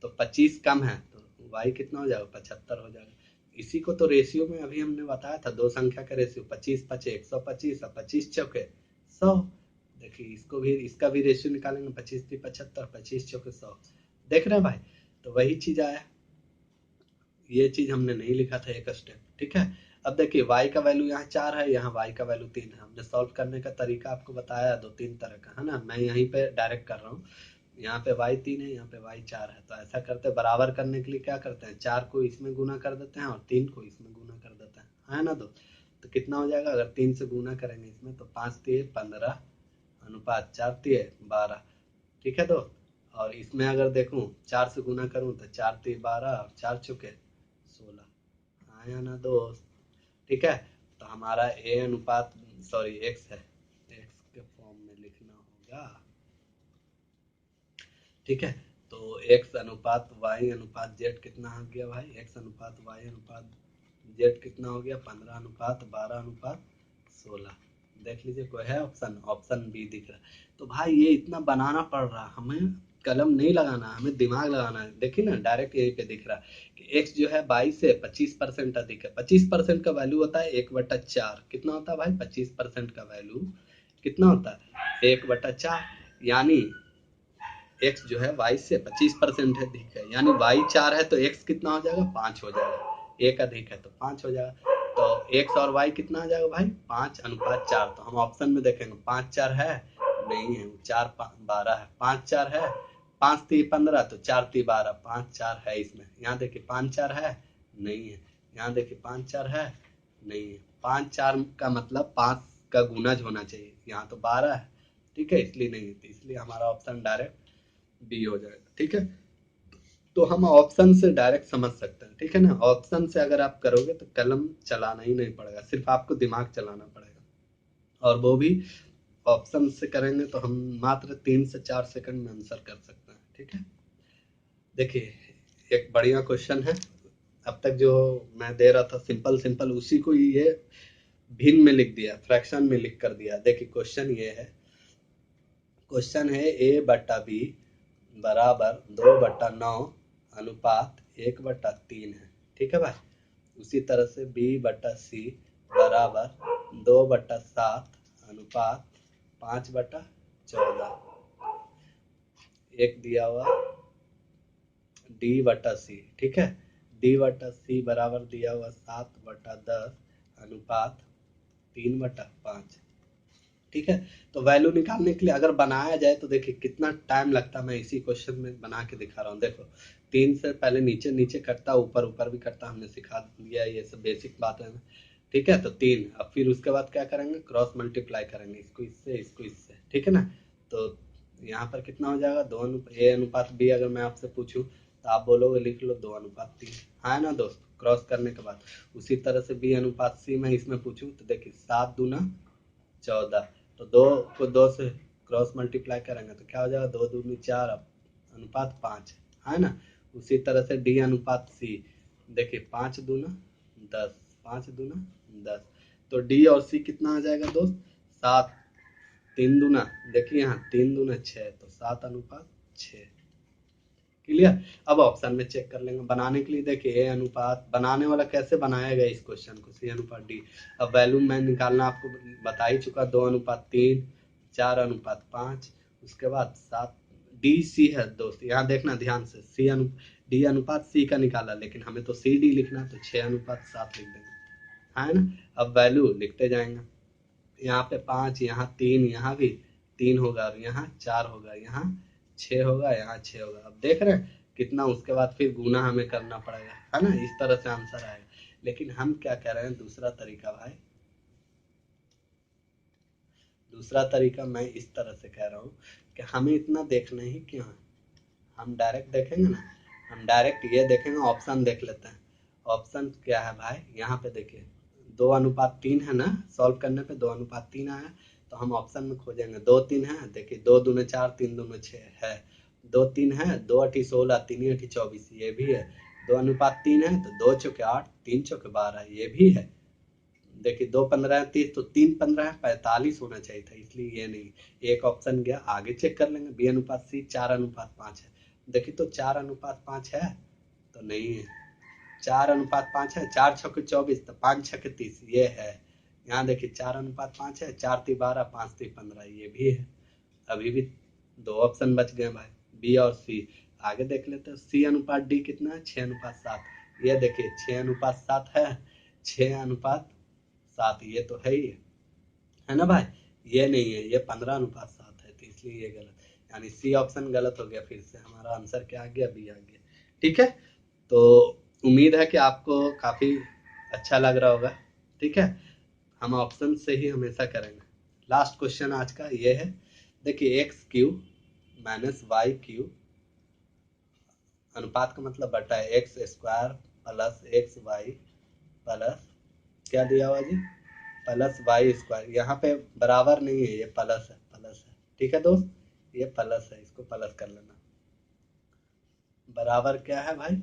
तो 25 कम है, तो y कितना हो जाएगा, 75 हो जाएगा। इसी को तो रेशियो में अभी हमने बताया था, दो संख्या का रेशियो 25 5 125 और 25 चौके 100। देखिए इसको भी, इसका भी रेशियो निकालेंगे, 25 3 75, 25 चौके 100। देख रहे हैं भाई, तो वही चीज आया। ये चीज हमने नहीं लिखा था एक स्टेप। ठीक है, अब देखिए y का वैल्यू यहाँ 4 है, यहाँ y का वैल्यू 3 है। हमने सॉल्व करने का तरीका आपको बताया 2-3 तरह का, है ना। मैं यहीं पे डायरेक्ट कर रहा हूँ। यहाँ पे y 3 है, यहाँ पे y 4 है। तो ऐसा करते हैं, बराबर करने के लिए क्या करते हैं, 4 को इसमें गुना कर देते हैं और 3 को इसमें गुना कर देते हैं, है ना। तो कितना हो जाएगा, अगर 3 से गुना करेंगे इसमें तो 5 3 15 अनुपात 4 3 12। ठीक है दोस्त, और इसमें अगर देखूं 4 से गुना करूं तो 4 3 12 और 4 चौके 16। आया ना दोस्त? ठीक है, तो हमारा ए अनुपात सॉरी एक्स है, एक्स के फॉर्म में लिखना होगा। ठीक है, तो एक्स अनुपात वाई अनुपात जेड कितना हो गया भाई? एक्स अनुपात वाई अनुपात जेड कितना हो गया? 15 अनुपात 12 अनुपात 16। देख लीजिए कोई है ऑप्शन? ऑप्शन बी दिख रहा है। तो भाई ये इतना बनाना पड़ रहा, हमें कलम नहीं लगाना, हमें दिमाग लगाना है। देखिए ना डायरेक्ट यहीं पे दिख रहा है कि x जो है 22 से 25% अधिक है। 25% का वैल्यू होता है 1/4। कितना होता है भाई? 25% का वैल्यू कितना होता है? 1/4। यानी x जो है y से 25% अधिक है, यानी y 4 है तो x कितना हो जाएगा? 5 हो जाएगा। एक अधिक है तो 5 हो जाएगा। तो x और y कितना आ जाएगा भाई? 5:4। तो हम ऑप्शन में देखेंगे 5 4 है, नहीं है, 4 12 है। 5 4 है, 5 3 15 तो 4 3 12, 5 4 है इसमें। यहाँ देखिए 5 4 है, नहीं है। यहाँ देखिए 5 4 है, नहीं है। 5 4 का मतलब 5 का गुना होना चाहिए, यहाँ तो 12 है। ठीक है, इसलिए नहीं है, इसलिए हमारा ऑप्शन डायरेक्ट बी हो जाएगा। ठीक है, तो हम ऑप्शन से डायरेक्ट समझ सकते हैं। ठीक है ना, ऑप्शन से अगर आप करोगे तो कलम चलाना ही नहीं पड़ेगा, सिर्फ आपको दिमाग चलाना पड़ेगा। और वो भी ऑप्शन से करेंगे तो हम मात्र 3 से 4 सेकंड में आंसर कर सकते हैं। ठीक है, देखिए एक बढ़िया क्वेश्चन है। अब तक जो मैं दे रहा था सिंपल सिंपल, उसी को ये भिन्न में लिख दिया, फ्रैक्शन में लिख कर दिया। देखिए क्वेश्चन ये है, क्वेश्चन है a/b बराबर 2/9 अनुपात 1/3 है। ठीक है भाई, उसी तरह से b/c बराबर 2/7 अनुपात 5/14। एक दिया हुआ d/c। ठीक है, d/c बराबर दिया हुआ 7/10 अनुपात 3/5। ठीक है, तो वैल्यू निकालने के लिए अगर बनाया जाए तो देखिए कितना टाइम लगता है। मैं इसी क्वेश्चन में बना के दिखा रहा हूँ। देखो 3 से पहले नीचे नीचे कटता, ऊपर ऊपर भी कटता, हमने सिखा दिया, ये सब बेसिक बात है ना। ठीक है, तो 3, अब फिर उसके बाद क्या करेंगे? क्रॉस मल्टीप्लाई करेंगे, इसको इससे इसको इससे। ठीक है ना, तो यहाँ पर कितना हो जाएगा? ए अनुपात बी अगर मैं आपसे पूछूं तो आप बोलोगे लिख लो 2/3। हाँ ना दोस्त, क्रॉस करने के बाद। उसी तरह से बी अनुपात सी मैं इसमें पूछूं तो देखिए 7 दूना 14, तो 2 को 2 से क्रॉस मल्टीप्लाई करेंगे तो क्या हो जाएगा? 2 दूनी 4 अनुपात 5, है ना। उसी तरह से डी अनुपात सी, देखिए 5 दूना 10, 5 दूना 10, तो डी और सी कितना आ जाएगा दोस्त? 7 3 दूना, देखिए यहाँ 3 दूना 6, तो 7/6। क्लियर? अब ऑप्शन में चेक कर लेंगे बनाने के लिए। देखिए ए अनुपात बनाने वाला कैसे बनाया गया इस क्वेश्चन को? सी अनुपात डी। अब वैल्यू मैं निकालना आपको बता ही चुका, 2/3, 4/5, उसके बाद 7। डी सी है दोस्त, यहाँ देखना ध्यान से, डी अनुपात सी का निकाला, लेकिन हमें तो सी डी लिखना, तो 6/7 लिख देंगे, है ना। अब वैल्यू लिखते जाएंगे, यहाँ पे 5, यहाँ 3, यहाँ भी 3 होगा, और यहाँ 4 होगा, यहाँ 6 होगा, यहाँ 6 होगा। अब देख रहे हैं कितना, उसके बाद फिर गुना हमें करना पड़ेगा, है ना। इस तरह से आंसर आएगा। लेकिन हम क्या कह रहे हैं, दूसरा तरीका भाई, दूसरा तरीका मैं इस तरह से कह रहा हूँ कि हमें इतना देखना ही क्यों है। हम डायरेक्ट देखेंगे ना, हम डायरेक्ट ये देखेंगे, ऑप्शन देख लेते हैं। ऑप्शन क्या है भाई? यहाँ पे देखिए 2/3 है ना, सॉल्व करने पे 2/3 आया, तो हम ऑप्शन में खोजेंगे। 2 3 है, देखिए 2 दूने 4, 3 दूने 6 है, 2 3 है, 2 8 16, 3 8 24, ये भी है। 2/3 है तो 2 चौके 8, 3 चौके 12, ये भी है। देखिए 2 15 है 30, तो 3 15 है 45 होना चाहिए था, इसलिए ये नहीं। एक ऑप्शन गया, आगे चेक कर लेंगे। बी अनुपात सी 4/5 है, देखिए तो 4/5 है तो नहीं है। 4/5 है, 4 छक्के 24, तो 5 छक्के 30, ये है। यहाँ देखिए 4/5 है, 4 3 12, 5 3 15, ये भी है। अभी भी 2 ऑप्शन बच गए भाई, बी और सी। आगे देख लेते हैं, सी अनुपात डी कितना है? 6/7। ये देखिए 6/7 है, 6/7, ये तो है ही है ना भाई। ये नहीं है, ये 15/7 है, तो इसलिए ये गलत, यानी सी ऑप्शन गलत हो गया। फिर से हमारा आंसर क्या आ गया? बी आ गया। ठीक है, तो उम्मीद है कि आपको काफ़ी अच्छा लग रहा होगा। ठीक है, हम ऑप्शन से ही हमेशा करेंगे। लास्ट क्वेश्चन आज का ये है, देखिए x cube minus y cube अनुपात का मतलब बटा है, x square plus x y plus क्या दिया हुआ जी, प्लस वाई स्क्वायर। यहाँ पे बराबर नहीं है, ये प्लस है, प्लस है, ठीक है दोस्त, ये प्लस है, इसको प्लस कर लेना। बराबर क्या है भाई,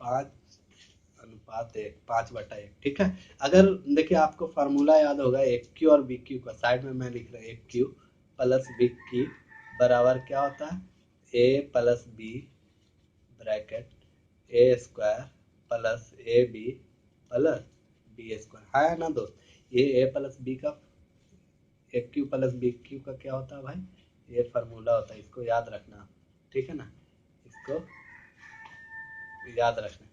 5:1, 5/1, ठीक है। अगर देखिए आपको फार्मूला याद होगा एक क्यू और बी क्यू का, साइड में मैं लिख रहा हूँ एक क्यू प्लस बी क्यू बराबर क्या होता है, A plus B bracket A square plus A B plus B square है ना दोस्त। ये ए प्लस बी का, A cube plus B cube का क्या होता है भाई, ये फार्मूला होता है, इसको याद रखना, ठीक है ना, इसको याद रखना,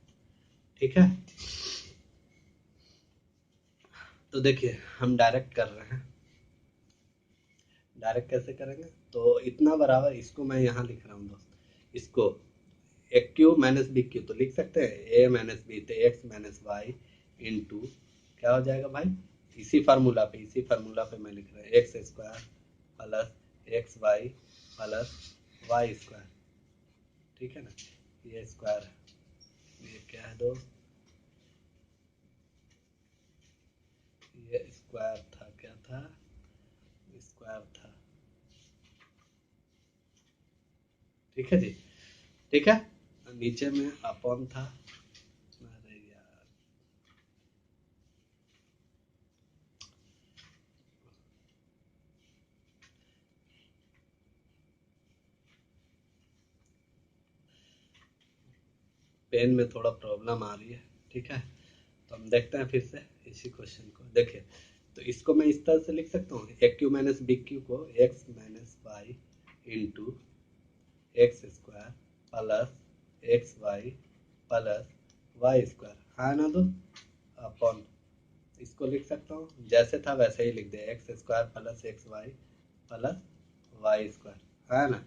ठीक है। तो देखिए हम डायरेक्ट कर रहे हैं, डायरेक्ट कैसे करेंगे, तो इतना बराबर, इसको मैं यहाँ लिख रहा हूँ दोस्त, इसको ए क्यू माइनस बी क्यू तो लिख सकते हैं, ए माइनस बी तो एक्स माइनस वाई इंटू क्या हो जाएगा भाई, इसी फार्मूला पे मैं लिख रहा हूँ, x square plus x y plus y square, ठीक है ना, ये स्क्वायर है, ये क्या है दोस्त, ये स्क्वायर था, क्या था, स्क्वायर था, ठीक है जी, ठीक है। नीचे में अपॉन था, अरे यार पेन में थोड़ा प्रॉब्लम आ रही है, ठीक है। तो हम देखते हैं फिर से इसी क्वेश्चन को, देखिए तो इसको मैं इस तरह से लिख सकता हूँ, a cube minus b cube को x minus y into x square plus x y plus y square है ना, तो अपॉन इसको लिख सकता हूँ, जैसे था वैसे ही लिख दिया, x square plus x y plus y square है ना,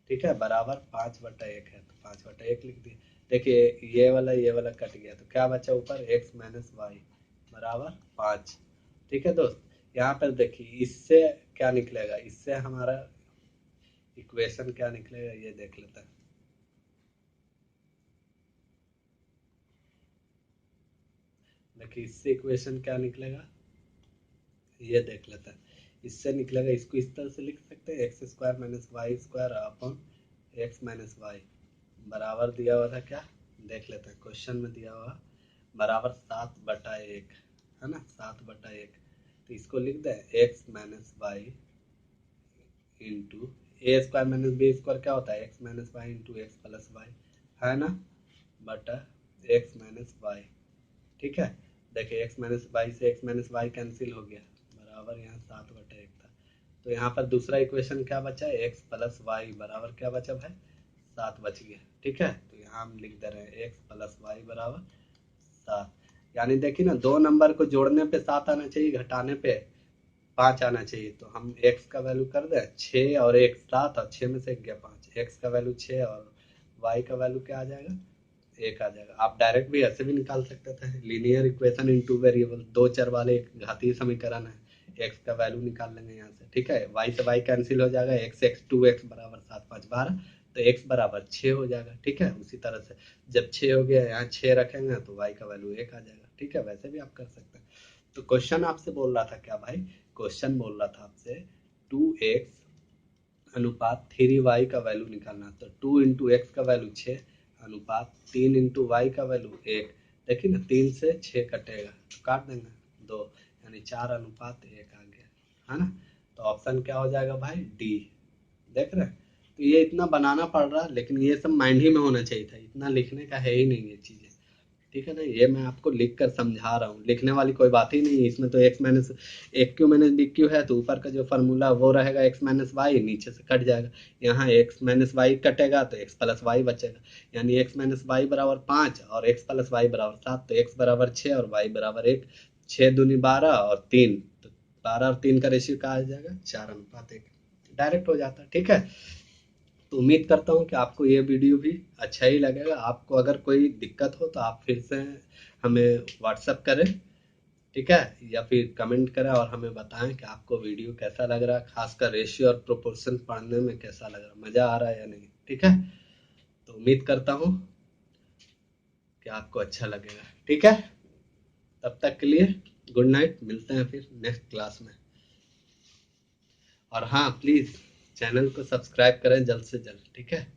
ठीक है, बराबर 5/1 है, तो 5/1 लिख दिए। देखिए ये वाला कट गया, तो क्या बचा ऊपर, एक्स माइनस वाई बराबर 5, ठीक है दोस्त। यहाँ पर देखिए इससे क्या निकलेगा, इससे हमारा इक्वेशन क्या निकलेगा ये देख लेते हैं। देखिए इससे इक्वेशन क्या निकलेगा ये देख लेते हैं, इससे निकलेगा, इसको इस तरह से लिख सकते हैं, x square minus y square upon x minus y बराबर दिया हुआ था क्या, देख लेते हैं क्वेश्चन में दिया हुआ बराबर 7/1 है ना, 7/1, तो इसको लिख दें x minus y into a square minus b square क्या होता है, x minus y into x plus y है ना, बटा एक्स माइनस वाई, ठीक है। देखिए एक्स माइनस वाई से एक्स माइनस वाई कैंसिल हो गया, बराबर यहाँ 7/1 था, तो यहाँ पर दूसरा इक्वेशन क्या बचा, एक्स प्लस वाई बराबर क्या बचा भाई, 7 बच गया, ठीक है। तो यहाँ हम लिख दे रहे हैं एक्स प्लस वाई बराबर 7, यानी देखिए ना, दो नंबर को जोड़ने पे 7 आना चाहिए, घटाने पे 5 आना चाहिए, तो हम x का वैल्यू कर दें 6 और 1 7, और 6 में से 1 गया 5, x का वैल्यू 6 और y का वैल्यू क्या आ जाएगा, 1 आ जाएगा। आप डायरेक्ट भी ऐसे भी निकाल सकते थे, linear equation in two variable, दो चर वाले एक घातीय समीकरण है, x का वैल्यू निकाल लेंगे यहाँ से, ठीक है, y से y कैंसिल हो जाएगा, x 2x बराबर 7 5 12, तो x बराबर 6 हो जाएगा, ठीक है। उसी तरह से जब 6 हो गया यहाँ 6 रखेंगे तो y का वैल्यू 1 आ जाएगा, ठीक है, वैसे भी आप कर सकते हैं। तो क्वेश्चन आपसे बोल रहा था क्या भाई, क्वेश्चन बोल रहा था आपसे 2x अनुपात 3y का वैल्यू निकालना, तो 2 इंटू एक्स का वैल्यू 6 अनुपात 3 इंटू वाई का वैल्यू 1, देखिए ना 3 से 6 कटेगा तो काट देंगे 2, यानी 4:1 आ गया है ना। तो ऑप्शन क्या हो जाएगा भाई, डी, देख रहे हैं। तो ये इतना बनाना पड़ रहा है, लेकिन ये सब माइंड ही में होना चाहिए था, इतना लिखने का है ही नहीं ये चीजें, ठीक है ना, ये मैं आपको लिख कर समझा रहा हूँ, लिखने वाली कोई बात ही नहीं है इसमें, तो एक्स माइनस ए क्यू माइनस बी क्यू है, तो ऊपर का जो फार्मूला वो रहेगा एक्स माइनस वाई, नीचे से कट जाएगा, यहाँ एक्स माइनस वाई कटेगा तो एक्स प्लस वाई बचेगा, यानी एक्स माइनस वाई बराबर 5 और एक्स प्लस वाई बराबर 7, तो एक्स बराबर 6 और वाई बराबर 1, 6 दूनी 12 और 3, तो 12 और 3 का रेशियो क्या आ जाएगा, 4:1, डायरेक्ट हो जाता है, ठीक है। तो उम्मीद करता हूँ कि आपको ये वीडियो भी अच्छा ही लगेगा, आपको अगर कोई दिक्कत हो तो आप फिर से हमें व्हाट्सएप करें, ठीक है, या फिर कमेंट करें और हमें बताएं कि आपको वीडियो कैसा लग रहा है, खासकर रेशियो और प्रोपोर्शन पढ़ने में कैसा लग रहा है, मज़ा आ रहा है या नहीं, ठीक है। तो उम्मीद करता हूँ कि आपको अच्छा लगेगा। ठीक है, तब तक के लिए गुड नाइट, मिलते हैं फिर नेक्स्ट क्लास में। और हाँ, प्लीज़ चैनल को सब्सक्राइब करें जल्द से जल्द। ठीक है।